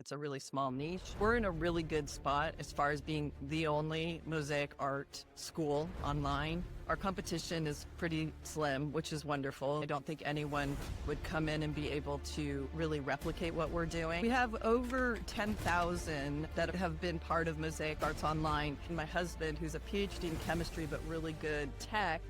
It's a really small niche. We're in a really good spot as far as being the only mosaic art school online. Our competition is pretty slim, which is wonderful. I don't think anyone would come in and be able to really replicate what we're doing. We have over 10,000 that have been part of Mosaic Arts Online. And my husband, who's a PhD in chemistry but really good tech,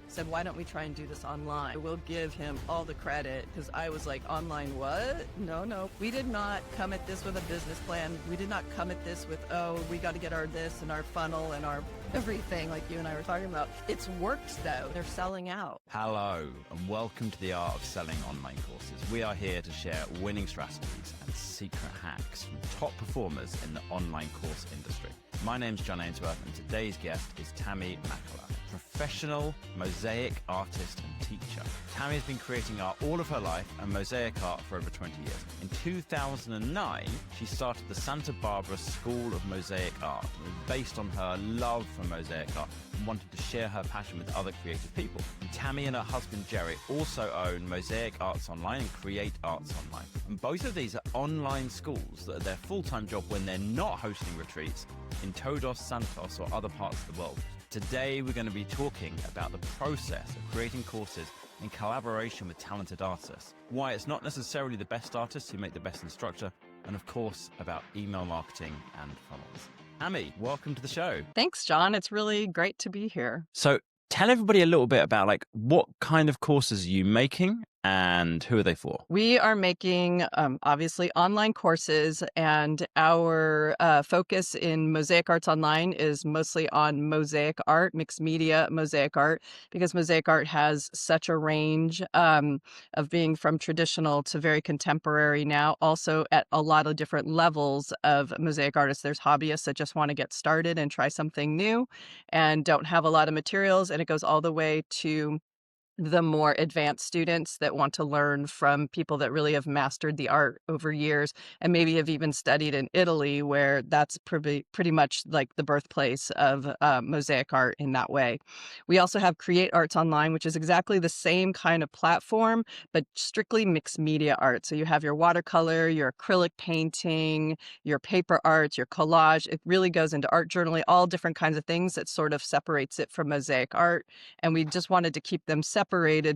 said, why don't we try and do this online? We'll give him all the credit, because I was like, online what? No. We did not come at this with a business plan. We did not come at this with, oh, we got to get our this and our funnel and our everything like you and I were talking about. It's worked though. They're selling out. Hello and welcome to the Art of Selling Online Courses. We are here to share winning strategies and secret hacks from top performers in the online course industry. My name's John Ainsworth and today's guest is Tami Macala, professional mosaic artist and teacher. Tami has been creating art all of her life and mosaic art for over 20 years. In 2009, she started the Santa Barbara School of Mosaic Art, based on her love for mosaic art and wanted to share her passion with other creative people. And Tammy and her husband Jerry also own Mosaic Arts Online and Create Arts Online. And both of these are online schools that are their full-time job when they're not hosting retreats in Todos, Santos or other parts of the world. Today we're going to be talking about the process of creating courses in collaboration with talented artists, why it's not necessarily the best artists who make the best instructor, and of course about email marketing and funnels. Tammy, welcome to the show. Thanks, John. It's really great to be here. So tell everybody a little bit about what kind of courses are you making and who are they for? We are making, obviously, online courses, and our focus in Mosaic Arts Online is mostly on mosaic art, mixed media mosaic art, because mosaic art has such a range of being from traditional to very contemporary now, also at a lot of different levels of mosaic artists. There's hobbyists that just want to get started and try something new and don't have a lot of materials, and it goes all the way to the more advanced students that want to learn from people that really have mastered the art over years and maybe have even studied in Italy, where that's pretty much like the birthplace of mosaic art in that way. We also have Create Arts Online, which is exactly the same kind of platform, but strictly mixed media art. So you have your watercolor, your acrylic painting, your paper arts, your collage. It really goes into art journaling, all different kinds of things that sort of separates it from mosaic art. And we just wanted to keep them separated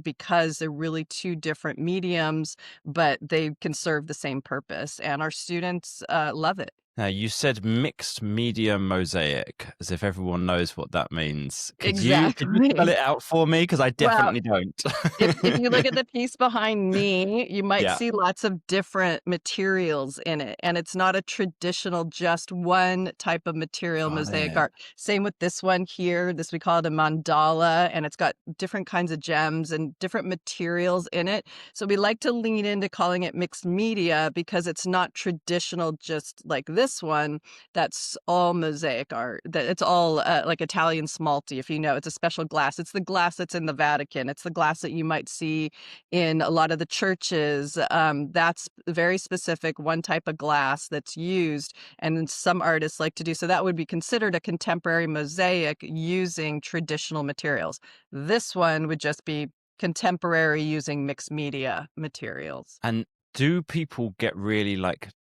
because they're really two different mediums, but they can serve the same purpose. And our students love it. Now, you said mixed media mosaic, as if everyone knows what that means. Could you spell it out for me? Because I definitely don't. If you look at the piece behind me, you might Yeah. see lots of different materials in it. And it's not a traditional, just one type of material mosaic art. Same with this one here. This, we call it a mandala, and it's got different kinds of gems and different materials in it. So we like to lean into calling it mixed media because it's not traditional, just like this one. That's all mosaic art. That it's all like Italian smalty, if you know. It's a special glass. It's the glass that's in the Vatican. It's the glass that you might see in a lot of the churches. That's very specific, one type of glass that's used, and some artists like to do so. That would be considered a contemporary mosaic using traditional materials. This one would just be contemporary using mixed media materials. And do people get really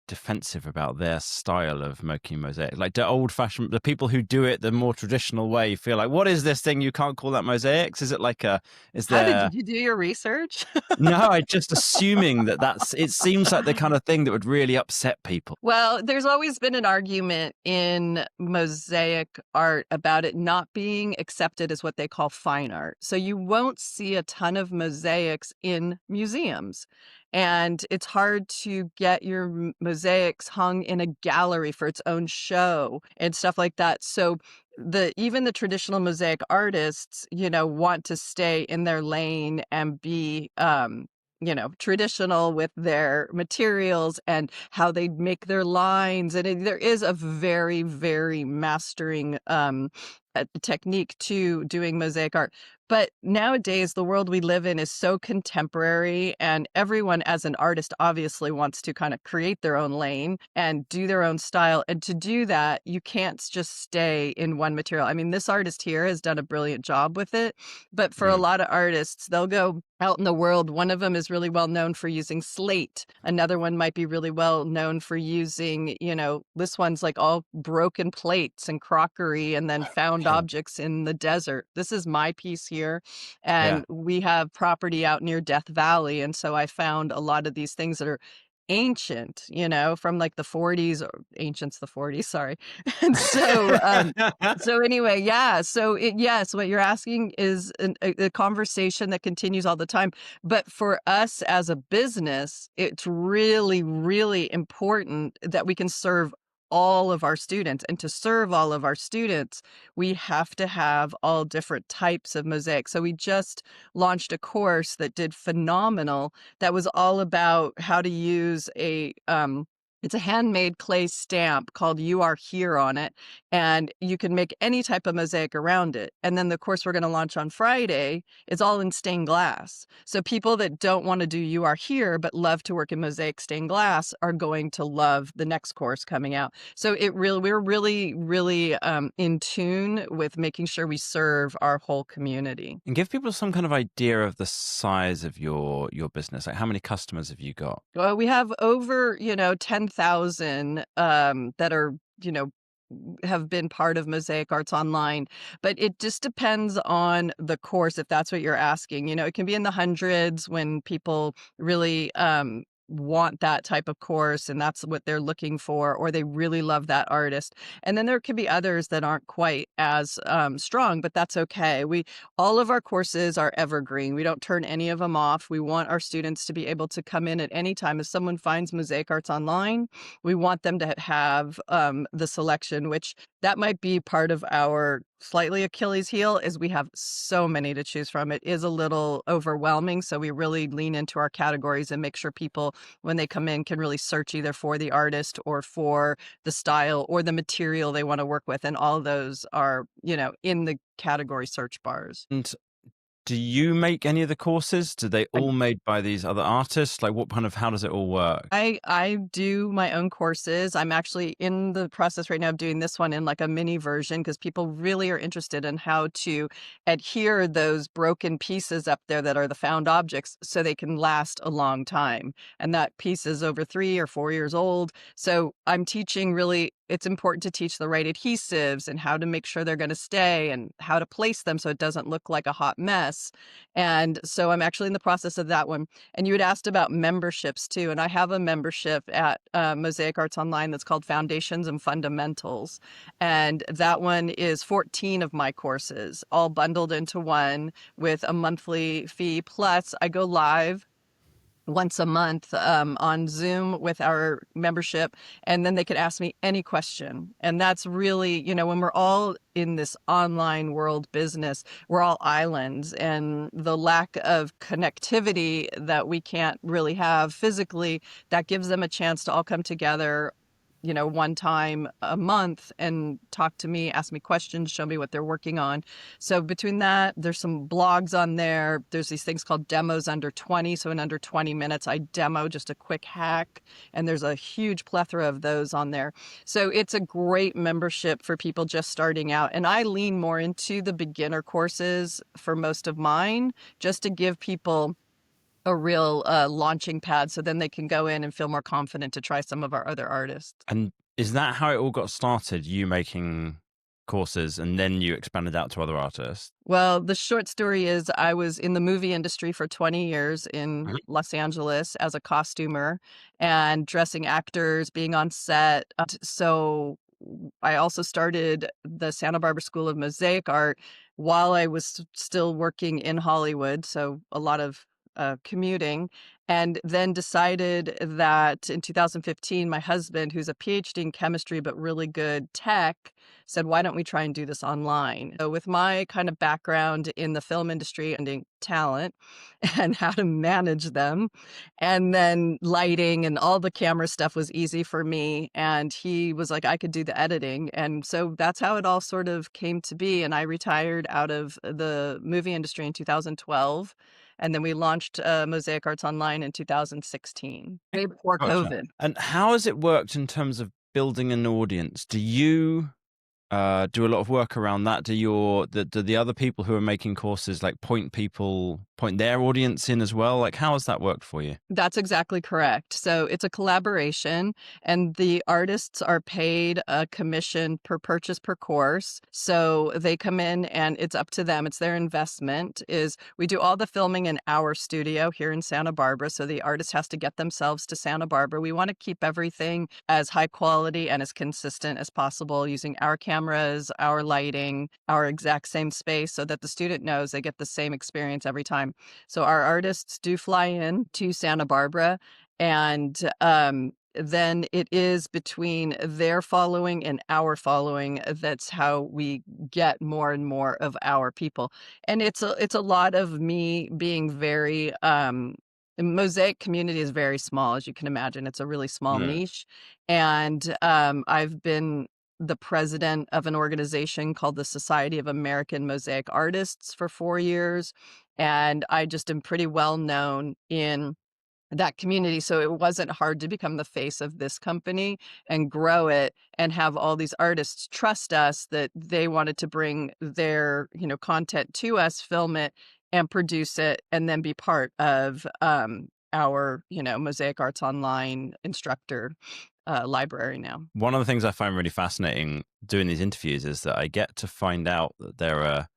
defensive about their style of making mosaic? Like, the people who do it the more traditional way feel like, what is this thing? You can't call that mosaics? Is it How did you do your research? No, I'm just assuming it seems like the kind of thing that would really upset people. Well, there's always been an argument in mosaic art about it not being accepted as what they call fine art. So you won't see a ton of mosaics in museums. And it's hard to get your mosaics hung in a gallery for its own show and stuff like that. So even the traditional mosaic artists, want to stay in their lane and be traditional with their materials and how they make their lines. And there is a very, very mastering a technique to doing mosaic art. But nowadays, the world we live in is so contemporary, and everyone, as an artist, obviously wants to kind of create their own lane and do their own style. And to do that, you can't just stay in one material. I mean, this artist here has done a brilliant job with it, but for a Mm. lot of artists, they'll go out in the world. One of them is really well known for using slate. Another one might be really well known for using, this one's like all broken plates and crockery and then found Okay. objects in the desert. This is my piece here. Yeah. And we have property out near Death Valley. And so I found a lot of these things that are ancient, from like the 40s, or ancient's the 40s, sorry. And so anyway, yeah. So yes, what you're asking is a conversation that continues all the time. But for us as a business, it's really, really important that we can serve all of our students. And to serve all of our students, we have to have all different types of mosaic. So we just launched a course that did phenomenal, that was all about how to use it's a handmade clay stamp called "You Are Here" on it, and you can make any type of mosaic around it. And then the course we're going to launch on Friday is all in stained glass. So people that don't want to do "You Are Here" but love to work in mosaic stained glass are going to love the next course coming out. So we're really, really in tune with making sure we serve our whole community. And give people some kind of idea of the size of your business. Like, how many customers have you got? Well, we have over, 10,000 that are, have been part of Mosaic Arts Online, but it just depends on the course, if that's what you're asking. It can be in the hundreds when people really want that type of course and that's what they're looking for, or they really love that artist. And then there could be others that aren't quite as strong, but that's okay. All of our courses are evergreen. We don't turn any of them off. We want our students to be able to come in at any time. If someone finds Mosaic Arts Online, we want them to have the selection, which that might be part of our slightly Achilles heel, is we have so many to choose from. It is a little overwhelming. So we really lean into our categories and make sure people, when they come in, can really search either for the artist or for the style or the material they want to work with. And all of those are, in the category search bars. And do you make any of the courses? Do they all made by these other artists? Like, how does it all work? I do my own courses. I'm actually in the process right now of doing this one in like a mini version, because people really are interested in how to adhere those broken pieces up there that are the found objects so they can last a long time. And that piece is over 3 or 4 years old. So I'm teaching, really, it's important to teach the right adhesives and how to make sure they're going to stay and how to place them so it doesn't look like a hot mess. And so I'm actually in the process of that one. And you had asked about memberships too. And I have a membership at Mosaic Arts Online that's called Foundations and Fundamentals. And that one is 14 of my courses, all bundled into one with a monthly fee. Plus, I go live once a month on Zoom with our membership, and then they could ask me any question. And that's really, when we're all in this online world business, we're all islands, and the lack of connectivity that we can't really have physically, that gives them a chance to all come together, one time a month and talk to me, ask me questions, show me what they're working on. So between that, there's some blogs on there. There's these things called demos under 20. So in under 20 minutes, I demo just a quick hack. And there's a huge plethora of those on there. So it's a great membership for people just starting out. And I lean more into the beginner courses for most of mine, just to give people a real launching pad, so then they can go in and feel more confident to try some of our other artists. And is that how it all got started? You making courses and then you expanded out to other artists? Well, the short story is I was in the movie industry for 20 years in Los Angeles as a costumer and dressing actors, being on set. So I also started the Santa Barbara School of Mosaic Art while I was still working in Hollywood. So a lot of commuting, and then decided that in 2015, my husband, who's a PhD in chemistry but really good tech, said, "Why don't we try and do this online?" So with my kind of background in the film industry and in talent and how to manage them, and then lighting and all the camera stuff was easy for me. And he was like, I could do the editing. And so that's how it all sort of came to be. And I retired out of the movie industry in 2012. And then we launched Mosaic Arts Online in 2016, way before Gotcha. COVID. And how has it worked in terms of building an audience? Do you do a lot of work around that? Do the other people who are making courses like point their audience in as well? Like, how has that worked for you? That's exactly correct. So it's a collaboration, and the artists are paid a commission per purchase per course. So they come in and it's up to them. It's their investment. Is we do all the filming in our studio here in Santa Barbara. So the artist has to get themselves to Santa Barbara. We want to keep everything as high quality and as consistent as possible using our cameras, our lighting, our exact same space so that the student knows they get the same experience every time. So our artists do fly in to Santa Barbara, and then it is between their following and our following. That's how we get more and more of our people. And it's a lot of me being very the Mosaic community is very small, as you can imagine. It's a really small Mm. niche. And I've been the president of an organization called the Society of American Mosaic Artists for 4 years. And I just am pretty well known in that community. So it wasn't hard to become the face of this company and grow it and have all these artists trust us that they wanted to bring their, content to us, film it and produce it, and then be part of our, Mosaic Arts Online instructor library now. One of the things I find really fascinating doing these interviews is that I get to find out that there are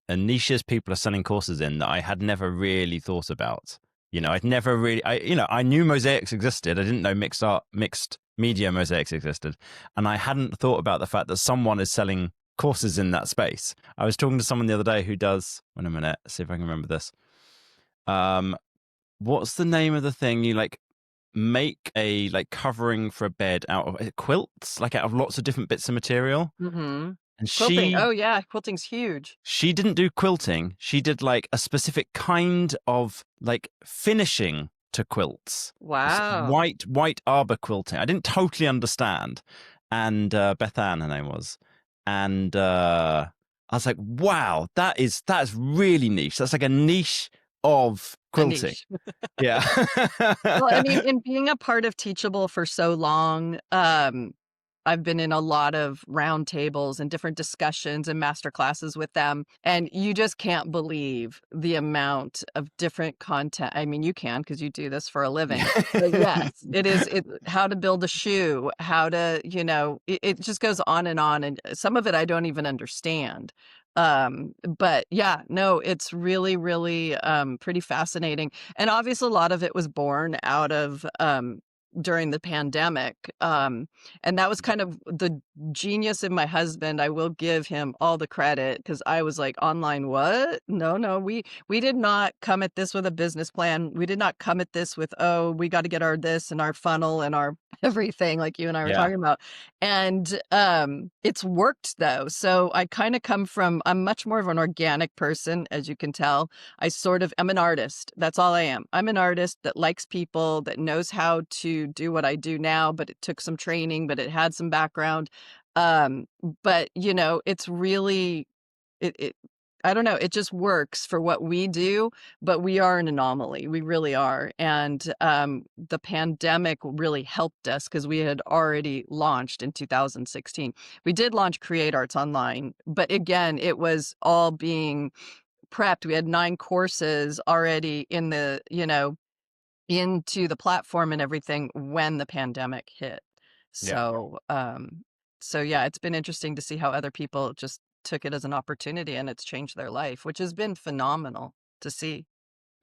niches people are selling courses in that I had never really thought about. I'd never really, I knew mosaics existed. I didn't know mixed media mosaics existed. And I hadn't thought about the fact that someone is selling courses in that space. I was talking to someone the other day who does, wait a minute, see if I can remember this. What's the name of the thing you make a covering for a bed out of quilts, out of lots of different bits of material? Mm-hmm. And Quilting. Oh yeah, quilting's huge. she didn't do quilting. She did a specific kind of finishing to quilts. Wow. White arbor quilting. I didn't totally understand. And Beth Ann, her name was. And I was like, wow, that's really niche. That's like a niche of A quilting. niche. Yeah. Well, I mean, in being a part of Teachable for so long, I've been in a lot of roundtables and different discussions and master classes with them, and you just can't believe the amount of different content. I mean, you can because you do this for a living. But yes, how to build a shoe, how to, it just goes on, and some of it I don't even understand. But yeah, no, it's really, really pretty fascinating. And obviously a lot of it was born out of during the pandemic. And that was kind of the genius of my husband. I will give him all the credit because I was like, online what? No, we did not come at this with a business plan. We did not come at this with, oh, we got to get our this and our funnel and our everything like you and I were Yeah. talking about. And it's worked though. So I kind of I'm much more of an organic person, as you can tell. I sort of am an artist. That's all I am. I'm an artist that likes people, that knows how to do what I do now, but it took some training, but it had some background. But it's really, it I don't know, it just works for what we do, but we are an anomaly. We really are. And the pandemic really helped us because we had already launched in 2016. We did launch Create Arts Online, but again, it was all being prepped. We had 9 courses already in the, into the platform and everything when the pandemic hit. Yeah. So yeah, it's been interesting to see how other people just took it as an opportunity and it's changed their life, which has been phenomenal to see.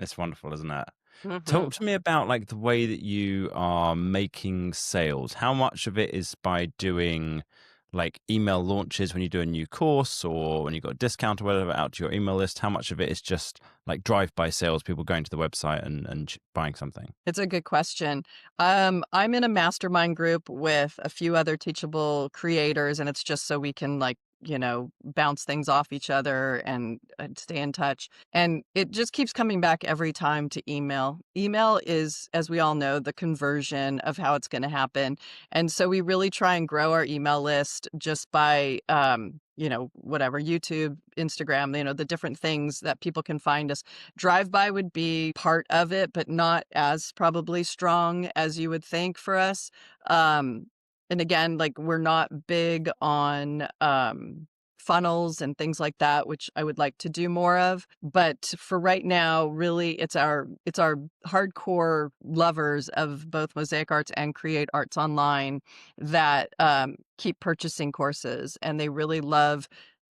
It's wonderful, isn't it? Hmm. Talk to me about the way that you are making sales. How much of it is by doing like email launches when you do a new course or when you got a discount or whatever out to your email list? How much of it is just like drive-by sales, people going to the website and buying something? It's a good question. I'm in a mastermind group with a few other Teachable creators, and it's just so we can bounce things off each other and stay in touch. And it just keeps coming back every time to email. Email is, as we all know, the conversion of how it's going to happen. And so we really try and grow our email list just by, whatever, YouTube, Instagram, the different things that people can find us. Drive by would be part of it, but not as probably strong as you would think for us. Um, and again, like we're not big on funnels and things like that, which I would like to do more of. But for right now, really it's our hardcore lovers of both Mosaic Arts and Create Arts Online that keep purchasing courses, and they really love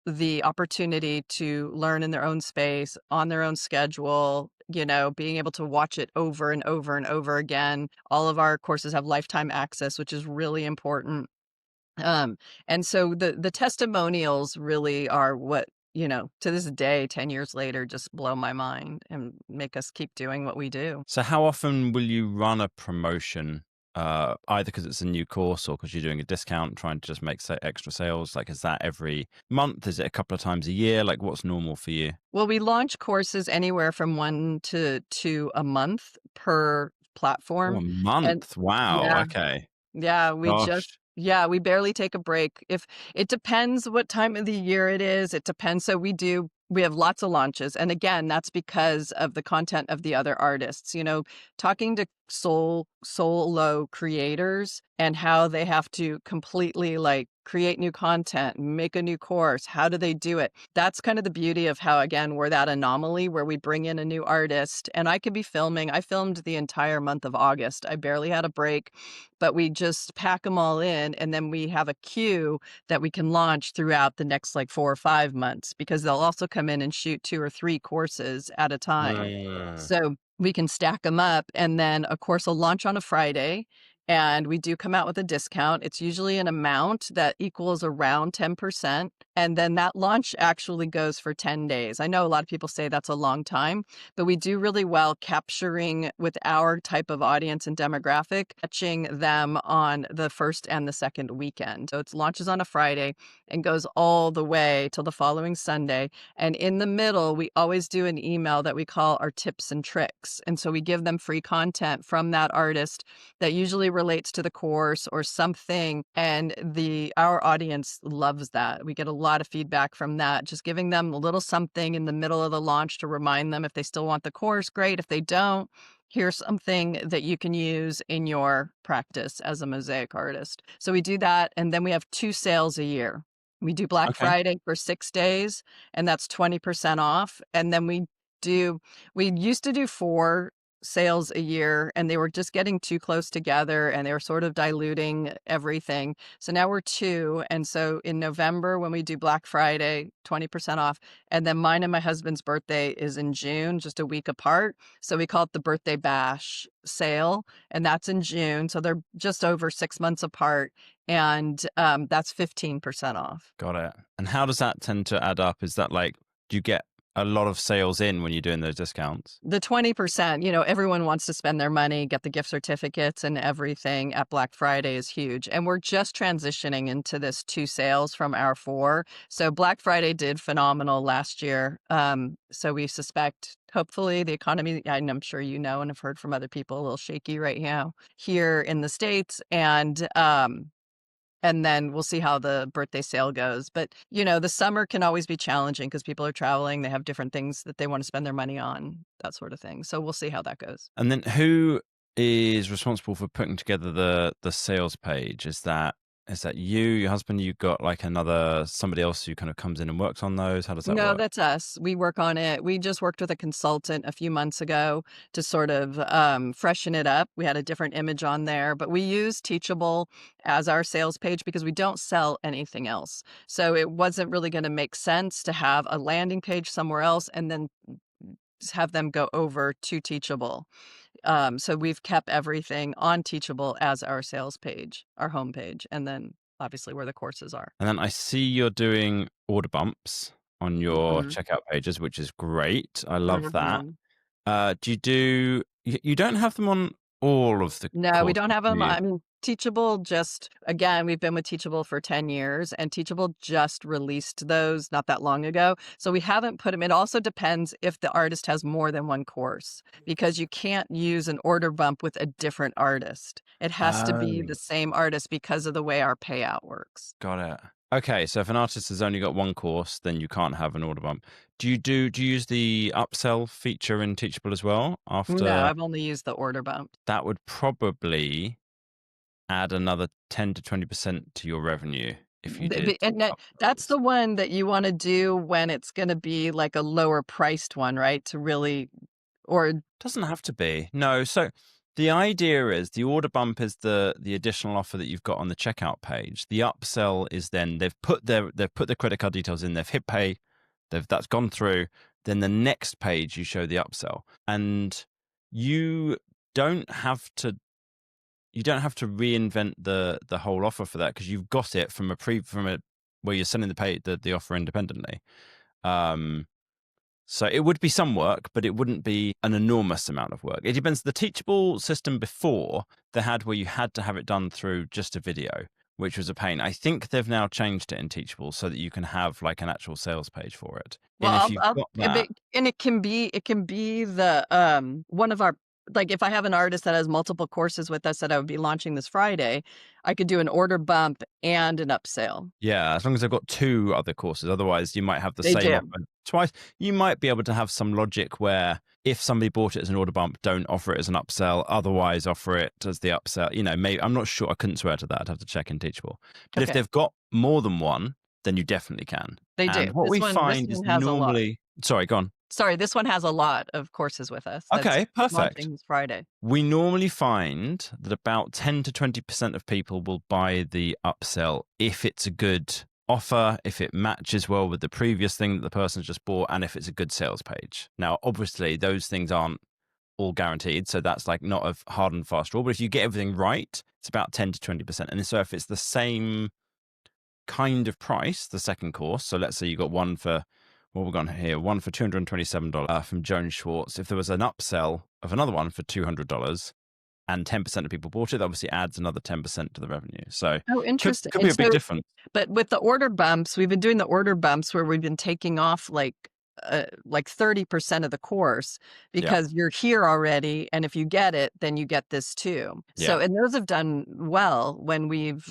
the opportunity to learn in their own space, on their own schedule, being able to watch it over and over and over again. All of our courses have lifetime access, which is really important. Um, and so the testimonials really are what, to this day, 10 years later, just blow my mind and make us keep doing what we do. So how often will you run a promotion, either because it's a new course or because you're doing a discount, trying to just make extra sales? Like, is that every month? Is it a couple of times a year? Like, what's normal for you? Well, we launch courses anywhere from 1 to 2 a month per Oh, platform. a And month. Wow. yeah. Okay. Yeah, Gosh. we barely take a break. If it depends what time of the year it is, it depends. So we have lots of launches. And again, that's because of the content of the other artists. Talking to solo creators and how they have to completely like create new content, make a new course. How do they do it? That's kind of the beauty of how, again, we're that anomaly where we bring in a new artist and I could be filming. I filmed the entire month of August. I barely had a break, but we just pack them all in, and then we have a queue that we can launch throughout the next like 4 or 5 months, because they'll also come in and shoot 2 or 3 courses at a time. Mm. So we can stack them up, and then a course will launch on a Friday, and we do come out with a discount. It's usually an amount that equals around 10%, and then that launch actually goes for 10 days. I know a lot of people say that's a long time, but we do really well capturing with our type of audience and demographic, catching them on the first and the second weekend. So it launches on a Friday and goes all the way till the following Sunday. And in the middle, we always do an email that we call our tips and tricks. And so we give them free content from that artist that usually relates to the course or something. And our audience loves that. We get a lot of feedback from that, just giving them a little something in the middle of the launch to remind them if they still want the course, great. If they don't, here's something that you can use in your practice as a mosaic artist. So we do that. And then we have 2 sales a year. We do Black Okay. Friday for 6 days, and that's 20% off. And then we used to do 4 sales a year, and they were just getting too close together and they were sort of diluting everything. So now we're 2. And so in November, when we do Black Friday, 20% off. And then mine and my husband's birthday is in June, just a week apart. So we call it the birthday bash sale, and that's in June. So they're just over 6 months apart. And that's 15% off. Got it. And how does that tend to add up? Is that like, do you get a lot of sales in when you're doing those discounts? The 20%, everyone wants to spend their money, get the gift certificates and everything at Black Friday is huge. And we're just transitioning into this 2 sales from our 4. So Black Friday did phenomenal last year. So we suspect, hopefully, the economy, and I'm sure and have heard from other people, a little shaky right now here in the States. And then we'll see how the birthday sale goes. But, the summer can always be challenging because people are traveling. They have different things that they want to spend their money on, that sort of thing. So we'll see how that goes. And then who is responsible for putting together the sales page? Is that you, your husband? You got like somebody else who kind of comes in and works on those? How does that No, work? that's us. We work on it. We just worked with a consultant a few months ago to sort of freshen it up. We had a different image on there, but we use Teachable as our sales page because we don't sell anything else. So it wasn't really going to make sense to have a landing page somewhere else and then just have them go over to Teachable. So we've kept everything on Teachable as our sales page, our homepage, and then obviously where the courses are. And then I see you're doing order bumps on your Mhm. checkout pages, which is great. I love that. Mhm. Do you do you don't have them on all of the No, we courses, don't have do them. you? I mean, Teachable just again, we've been with Teachable for 10 years, and Teachable just released those not that long ago. So we haven't put them. It also depends if the artist has more than one course, because you can't use an order bump with a different artist. It has to be Oh, the same artist because of the way our payout works. got it. Okay, so if an artist has only got one course, then you can't have an order bump. Do you use the upsell feature in Teachable as well? No, After I've only used the order bump. that would probably add another 10 to 20% to your revenue if you did And that's upsells. the one that you want to do when it's going to be like a lower priced one, right? To really, or Doesn't have to be. No. So the idea is the order bump is the additional offer that you've got on the checkout page. The upsell is then they've put their credit card details in, they've hit pay, that's gone through. Then the next page you show the upsell. And you don't have to you don't have to reinvent the whole offer for that because you've got it from a where you're selling the offer independently. Um so it would be some work, but it wouldn't be an enormous amount of work. It depends. The Teachable system before, they had where you had to have it done through just a video, which was a pain. I think they've now changed it in Teachable so that you can have like an actual sales page for it. well, And if you've got that, and it can be the one of our, like if I have an artist that has multiple courses with us that I would be launching this Friday, I could do an order bump and an upsell. yeah, as long as they've got two other courses. Otherwise, you might have the They same do. offer twice. You might be able to have some logic where if somebody bought it as an order bump, don't offer it as an upsell. Otherwise, offer it as the upsell. Maybe I'm not sure. I couldn't swear to that. I'd have to check in Teachable. But if Okay. they've got more than one, then you definitely can. They And do. what we This find is one has a lot. normally, sorry, go on. Sorry, this one has a lot of courses with us that's Okay, perfect. launching this Friday. We normally find that about 10 to 20% of people will buy the upsell if it's a good offer, if it matches well with the previous thing that the person's just bought, and if it's a good sales page. Now, obviously, those things aren't all guaranteed, so that's like not a hard and fast rule. But if you get everything right, it's about 10 to 20%. And so if it's the same kind of price, the second course, so let's say you got one for what we've got here, one for $227 from Joan Schwartz. If there was an upsell of another one for $200 and 10% of people bought it, that obviously adds another 10% to the revenue. So Oh, could interesting. could be And a big so, difference. but with the order bumps, we've been doing the order bumps where we've been taking off like 30% of the course Yeah. because you're here already, and if you get it, then you get this too. Yeah. So, and those have done well when we've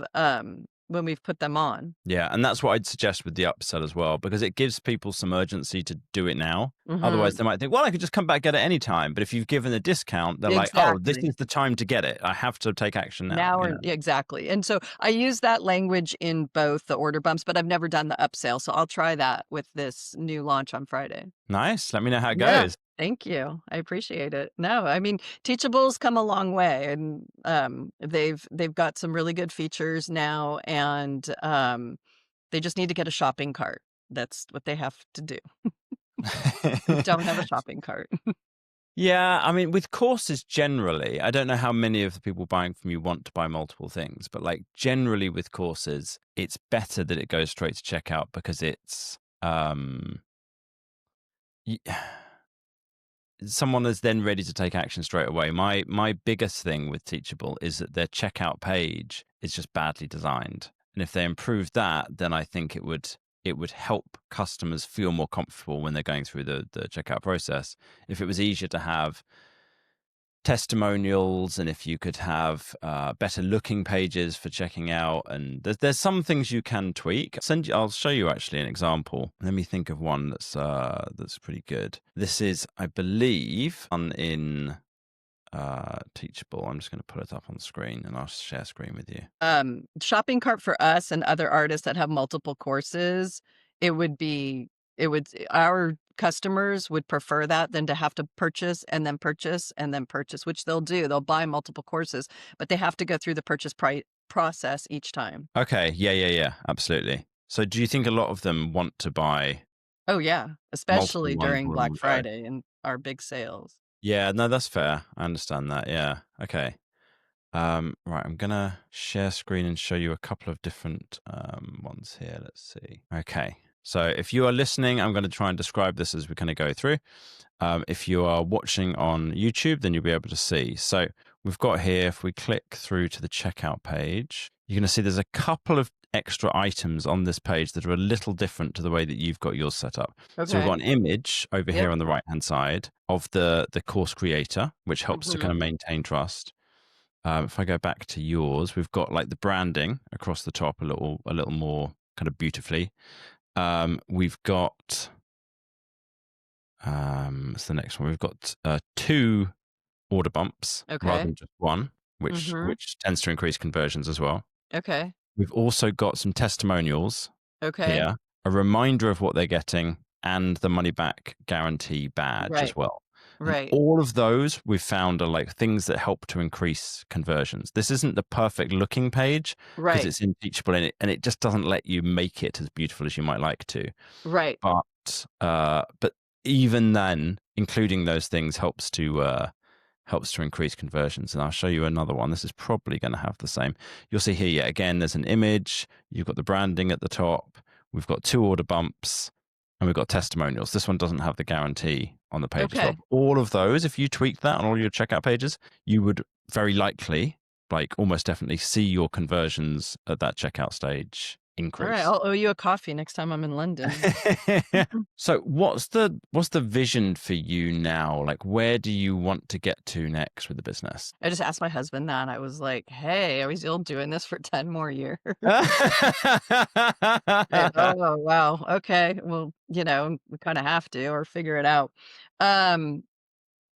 put them on. Yeah. And that's what I'd suggest with the upsell as well, because it gives people some urgency to do it now. Otherwise, Mhm. they might think, well, I could just come back, get it anytime. But if you've given a discount, they're like, oh, this Exactly. is the time to get it. I have to take action now. Now or exactly. And so I use that language in both the order bumps, but I've never done the upsell. So I'll try that with this new launch on Friday. Nice. Let me know how it Yeah. goes. Thank you. I appreciate it. No, I mean, Teachable's come a long way, and they've got some really good features now, and they just need to get a shopping cart. That's what they have to do. They don't have a shopping cart. Yeah, I mean, with courses generally, I don't know how many of the people buying from you want to buy multiple things, but like generally with courses, it's better that it goes straight to checkout because it's y- someone is then ready to take action straight away. My biggest thing with Teachable is that their checkout page is just badly designed. And if they improve that, then I think it would help customers feel more comfortable when they're going through the checkout process. If it was easier to have testimonials and if you could have better looking pages for checking out, and there's some things you can tweak. I'll show you actually an example. Let me think of one that's pretty good. This is, I believe, in Teachable. I'm just going to put it up on screen and I'll share screen with you. Shopping cart for us and other artists that have multiple courses, our customers would prefer that than to have to purchase and then purchase and then purchase, which they'll do. They'll buy multiple courses, but they have to go through the purchase process each time. Okay, yeah, absolutely. So do you think a lot of them want to buy Oh yeah, multiple especially ones during all in Black one go? Friday and our big sales. Yeah, no, that's fair. I understand that. Yeah. Okay. Right, I'm gonna share screen and show you a couple of different ones here. Let's see. Okay, so if you are listening, I'm going to try and describe this as we kind of go through. If you are watching on YouTube, then you'll be able to see. So we've got here, if we click through to the checkout page, you're going to see there's a couple of extra items on this page that are a little different to the way that you've got yours set up. So we've got Okay. an image over Yep. here on the right-hand side of the course creator, which helps to kind Mhm. of maintain trust. If I go back to yours, we've got like the branding across the top a little more kind of beautifully. We've got what's the next one? We've got two order bumps rather Okay. than just one, which Mhm. tends to increase conversions as well. Okay. We've also got some testimonials Okay. here, a reminder of what they're getting, and the money back guarantee badge as Right. well. And Right. all of those we've found are like things that help to increase conversions. This isn't the perfect looking page because Right. it's in Teachable and it just doesn't let you make it as beautiful as you might like to. Right. But even then, including those things helps to increase conversions. And I'll show you another one. This is probably going to have the same. You'll see here yet again, there's an image. You've got the branding at the top. We've got two order bumps and we've got testimonials. This one doesn't have the guarantee on the page as well. Okay. All of those, if you tweak that on all your checkout pages, you would very likely, like almost definitely, see your conversions at that checkout stage All right. increase. I'll owe you a coffee next time I'm in London. Mhm. So what's the vision for you now? Like where do you want to get to next with the business? I just asked my husband that. I was like, "Hey, are we still doing this for 10 more years?" Oh, wow. Okay. Well, we kind of have to or figure it out. Um,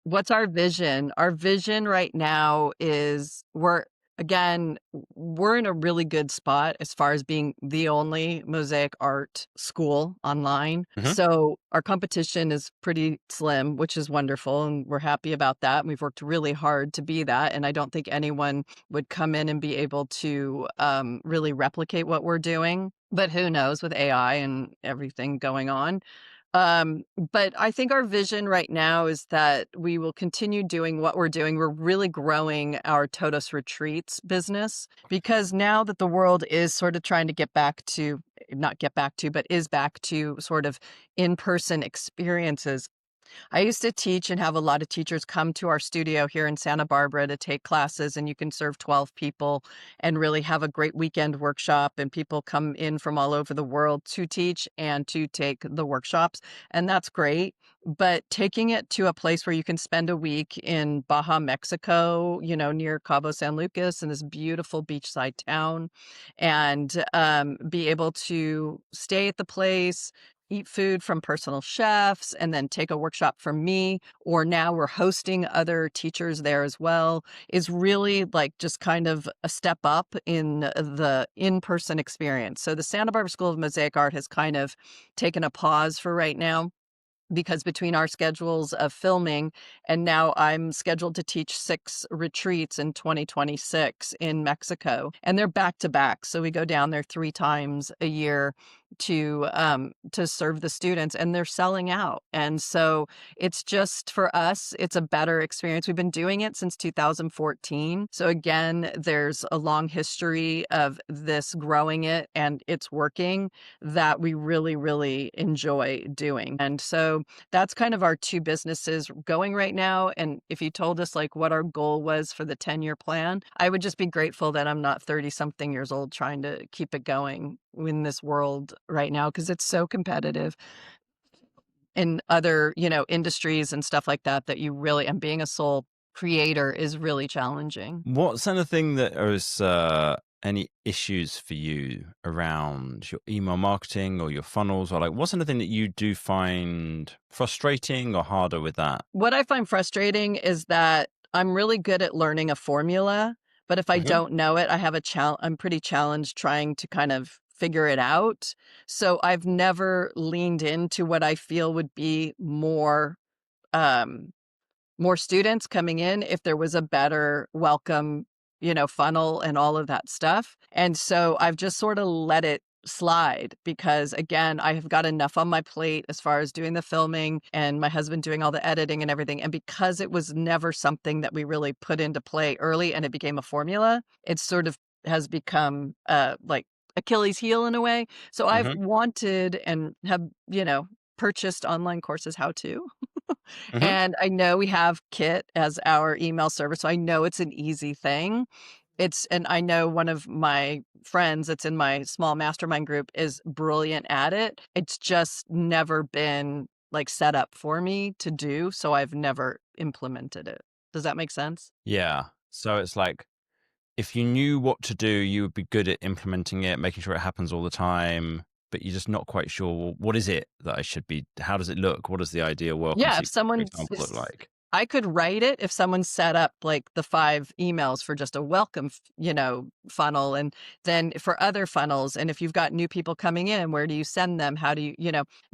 What's our vision? Our vision right now is we're in a really good spot as far as being the only mosaic art school online. Mhm. So our competition is pretty slim, which is wonderful. And we're happy about that. And we've worked really hard to be that. And I don't think anyone would come in and be able to really replicate what we're doing. But who knows with AI and everything going on. But I think our vision right now is that we will continue doing what we're doing. We're really growing our Todos retreats business because now that the world is sort of trying to get back to, not get back to, but is back to sort of in person experiences. I used to teach and have a lot of teachers come to our studio here in Santa Barbara to take classes, and you can serve 12 people and really have a great weekend workshop. And people come in from all over the world to teach and to take the workshops. And that's great. But taking it to a place where you can spend a week in Baja, Mexico, near Cabo San Lucas in this beautiful beachside town, and be able to stay at the place, eat food from personal chefs, and then take a workshop from me, or now we're hosting other teachers there as well, is really like just kind of a step up in the in-person experience. So the Santa Barbara School of Mosaic Art has kind of taken a pause for right now because between our schedules of filming and now I'm scheduled to teach 6 retreats in 2026 in Mexico, and they're back to back. So we go down there 3 times a year to serve the students, and they're selling out. And so it's just for us, it's a better experience. We've been doing it since 2014. So again, there's a long history of this growing it and it's working that we really, really enjoy doing. And so that's kind of our 2 businesses going right now. And if you told us like what our goal was for the 10-year plan, I would just be grateful that I'm not 30 something years old trying to keep it going in this world right now because it's so competitive in other, industries and stuff like that that you really and being a sole creator is really challenging. What's anything that is any issues for you around your email marketing or your funnels, or like what's anything that you do find frustrating or harder with that? What I find frustrating is that I'm really good at learning a formula, but if I Mhm. don't know it, I have I'm pretty challenged trying to kind of figure it out. So I've never leaned into what I feel would be um more students coming in if there was a better welcome, funnel and all of that stuff. And so I've just sort of let it slide because, again, I have got enough on my plate as far as doing the filming and my husband doing all the editing and everything. And because it was never something that we really put into play early and it became a formula, it sort of has become like Achilles heel in a way. So I've Hmm. wanted and have, purchased online courses how to. Hmm. And I know we have Kit as our email service, so I know it's an easy thing. And I know one of my friends that's in my small mastermind group is brilliant at it. It's just never been like set up for me to do, so I've never implemented it. Does that make sense? Yeah. So it's like, if you knew what to do, you would be good at implementing it, making sure it happens all the time, but you're just not quite sure, well, what is it that I should be, how does it look? What does the ideal welcome Yeah, if sequence, for someone's example, look like? I could write it if someone set up like the 5 emails for just a welcome, funnel, and then for other funnels, and if you've got new people coming in, where do you send them? How do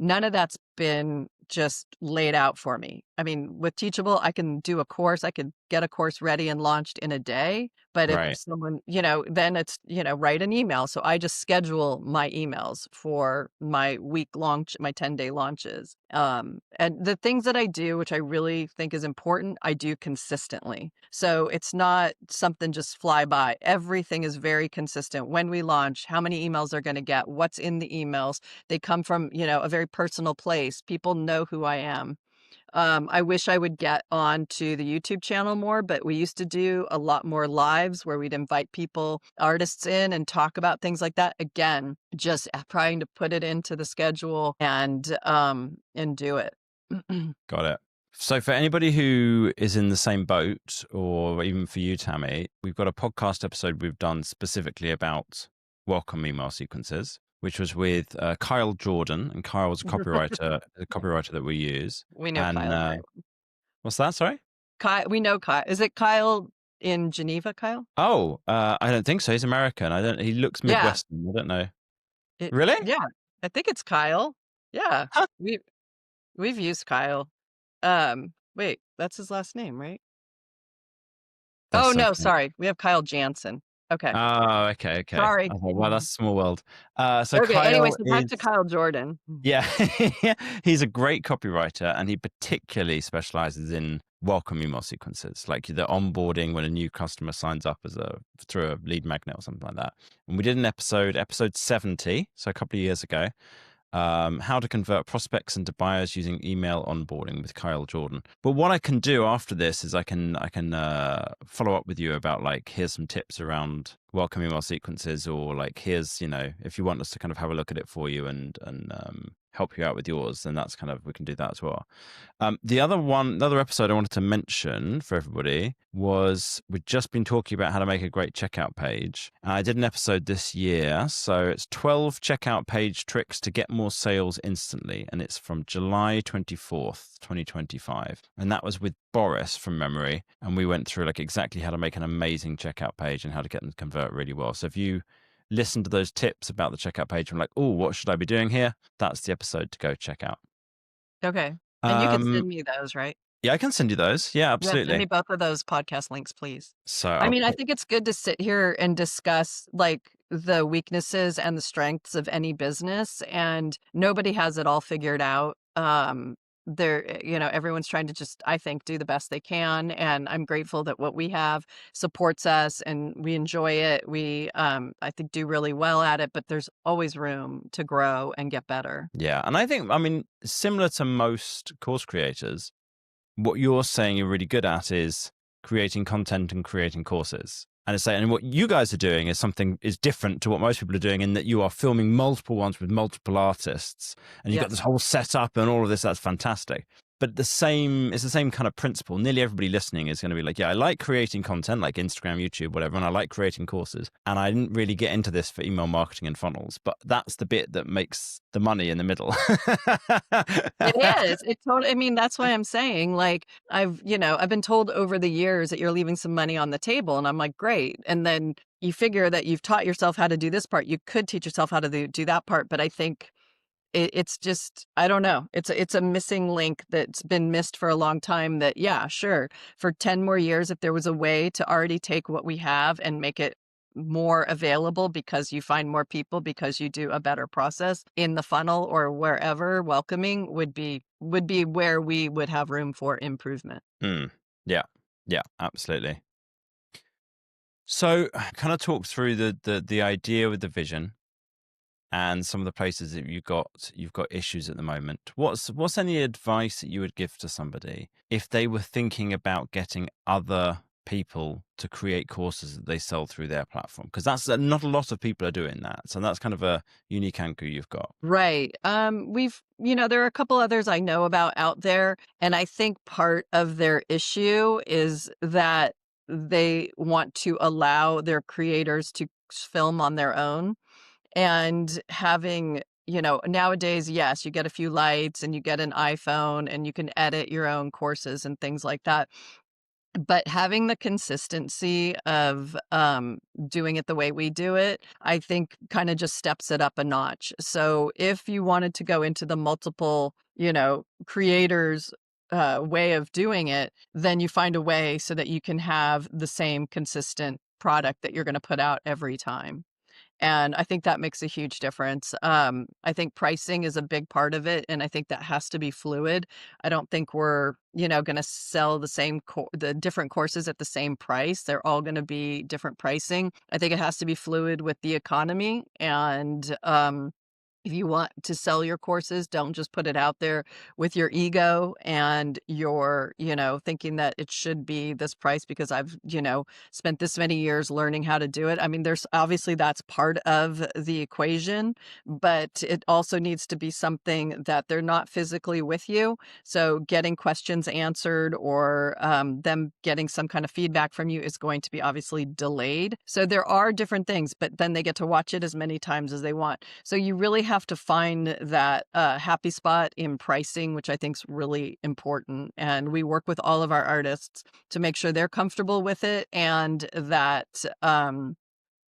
none of that's been just laid out for me. I mean, with Teachable, I can do a course. I could get a course ready and launched in a day. But if Right. someone, then it's, write an email. So I just schedule my emails for my week launch, my 10-day launches. And the things that I do, which I really think is important, I do consistently. So it's not something just fly by. Everything is very consistent. When we launch, how many emails they're going to get, what's in the emails. They come from, a very personal place. People know who I am. I wish I would get on to the YouTube channel more, but we used to do a lot more lives where we'd invite people, artists in and talk about things like that. Again, just trying to put it into the schedule and do it. Got it. So for anybody who is in the same boat, or even for you, Tammy, we've got a podcast episode we've done specifically about welcome email sequences, which was with Kyle Jordan, and Kyle's a copywriter, the copywriter that we use. We know And Kyle very well. what's that? Sorry. Kyle, we know Kyle. Is it Kyle in Geneva, Kyle? Oh, I don't think so. He's American. I don't. He looks Yeah. Midwestern. I don't know. Really? Yeah. I think it's Kyle. Yeah. Huh? We we've used Kyle. Wait, that's his last name, right? That's Oh, so no, funny. sorry. We have Kyle Jansen. Okay. Oh, okay, okay. Sorry. Okay, well, that's a small world. So Okay, anyway, Kyle so back to is, Kyle Jordan. yeah, he's a great copywriter, and he particularly specializes in welcome email sequences, like the onboarding when a new customer signs up through a lead magnet or something like that. And we did an episode 70, so a couple of years ago, how to convert prospects into buyers using email onboarding with Kyle Jordan. But what I can do after this is I can follow up with you about, like, here's some tips around welcome email sequences, or like, here's, if you want us to kind of have a look at it for you and help you out with yours, then that's kind of, we can do that as well. The other episode I wanted to mention for everybody was, we've just been talking about how to make a great checkout page. I did an episode this year, so it's 12 checkout page tricks to get more sales instantly, and it's from July 24th, 2025. And that was with Boris from memory, and we went through like exactly how to make an amazing checkout page and how to get them to convert really well. So if you listen to those tips about the checkout page and like, oh, what should I be doing here? That's the episode to go check out. Okay. And you can Um, send me those, right? yeah, I can send you those. Yeah, Yeah, send absolutely. me both of those podcast links, please. So I I'll mean, I put, think it's good to sit here and discuss like the weaknesses and the strengths of any business, and nobody has it all figured out. Everyone's trying to just, I think, do the best they can. And I'm grateful that what we have supports us and we enjoy it. We, I think, do really well at it, but there's always room to grow and get better. yeah. And I think, I mean, similar to most course creators, what you're saying you're really good at is creating content and creating courses. And it's like, and what you guys are doing is different to what most people are doing, in that you are filming multiple ones with multiple artists, and you've got this Yes. whole setup and all of this. That's fantastic. But it's the same kind of principle. Nearly everybody listening is going to be like, yeah, I like creating content like Instagram, YouTube, whatever, and I like creating courses. And I didn't really get into this for email marketing and funnels, but that's the bit that makes the money in the middle. It is. It totally, I mean, that's why I'm saying, like, I've been told over the years that you're leaving some money on the table. And I'm like, great. And then you figure that you've taught yourself how to do this part. You could teach yourself how to do that part. But I think it's just, I don't know. It's a missing link that's been missed for a long time, that, yeah, sure. For 10 more years, if there was a way to already take what we have and make it more available because you find more people because you do a better process in the funnel or wherever welcoming would be where we would have room for improvement. Mm. Yeah. Yeah, absolutely. So kind of talk through the idea with the vision and some of the places that you've got issues at the moment. What's any advice that you would give to somebody if they were thinking about getting other people to create courses that they sell through their platform? Because that's not a lot of people are doing that. So that's kind of a unique angle you've got. Right. There are a couple others I know about out there, and I think part of their issue is that they want to allow their creators to film on their own. And having, nowadays, yes, you get a few lights and you get an iPhone and you can edit your own courses and things like that. But having the consistency of, doing it the way we do it, I think kinda just steps it up a notch. So if you wanted to go into the multiple, creators, way of doing it, then you find a way so that you can have the same consistent product that you're gonna put out every time. And I think that makes a huge difference. I think pricing is a big part of it, and I think that has to be fluid. I don't think we're, going to sell the different courses at the same price. They're all going to be different pricing. I think it has to be fluid with the economy, and if you want to sell your courses, don't just put it out there with your ego and your, thinking that it should be this price because I've, spent this many years learning how to do it. I mean, there's obviously that's part of the equation, but it also needs to be something that they're not physically with you. So getting questions answered or them getting some kind of feedback from you is going to be obviously delayed. So there are different things, but then they get to watch it as many times as they want. So you really have to find that happy spot in pricing, which I think is really important. And we work with all of our artists to make sure they're comfortable with it and that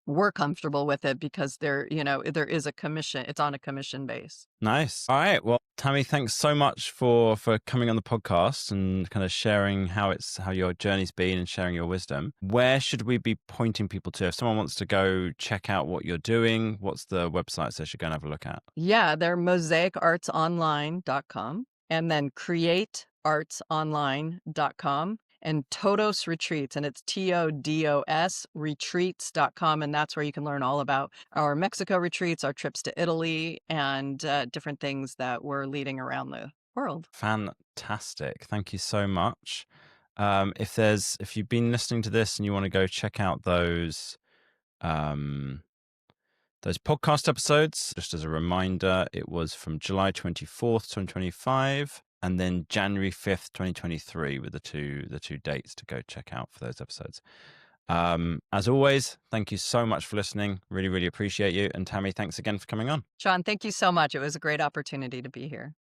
we're comfortable with it because there is a commission. It's on a commission base. Nice. All right. Well, Tammy, thanks so much for coming on the podcast and kind of sharing how your journey's been and sharing your wisdom. Where should we be pointing people to? If someone wants to go check out what you're doing, what's the websites they should go and have a look at? Yeah, they're mosaicartsonline.com and then createartsonline.com and Todos Retreats, and it's TODOS retreats.com. And that's where you can learn all about our Mexico retreats, our trips to Italy, and different things that we're leading around the world. Fantastic. Thank you so much. If you've been listening to this and you want to go check out those podcast episodes, just as a reminder, it was from July 24th, 2025, and then January 5th, 2023 with the two dates to go check out for those episodes. As always, thank you so much for listening. Really, really appreciate you. And Tammy, thanks again for coming on. Sean, thank you so much. It was a great opportunity to be here.